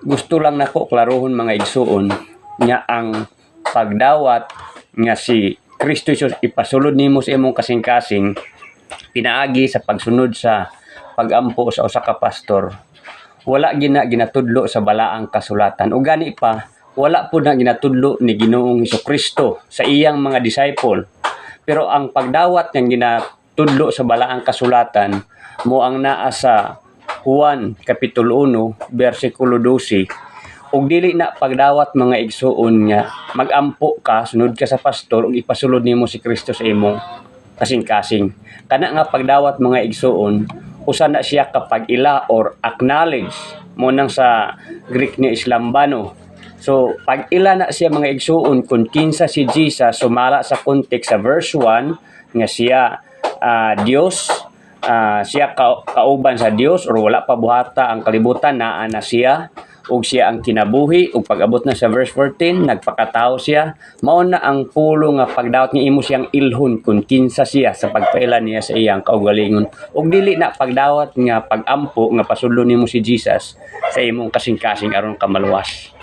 gusto lang nako klarohon mga igsuon nga ang pagdawat nga si Kristo Jesus ipasulod nimo sa imong kasing-kasing pinaagi sa pagsunod sa pagampo sa usa ka pastor. Wala ginatudlo sa balaang kasulatan ug gani pa wala po na ginatudlo ni Ginoong Hesukristo sa iyang mga disciple. Pero ang pagdawat nga ginatudlo sa balaang kasulatan mo ang naa sa Juan Kapitulo 1 versikulo 12 ug dili na pagdawat mga igsuon nga magampo ka sunod ka sa pastor ug ipasulod nimo si Kristo sa imong kasing-kasing. Kana nga pagdawat mga igsuon usa na siya kapag ila or acknowledge mo nang sa Greek ni Islambano. So pag ila na siya mga igsuon kung kinsa si Jesus sumala sa context sa verse 1 nga siya Dios, siya kauban sa Dios or wala pa buhata ang kalibutan naa na siya ug siya ang kinabuhi ug pag-abot na sa verse 14 nagpakatao siya mao na ang pulo nga pagdawat nga imo siyang ilhon kung kinsa siya sa pagpailan niya sa iyang kaugalingon ug dili na pagdawat nga pagampo nga pasulod nimo si Jesus sa imong kasing-kasing aron ka maluwas.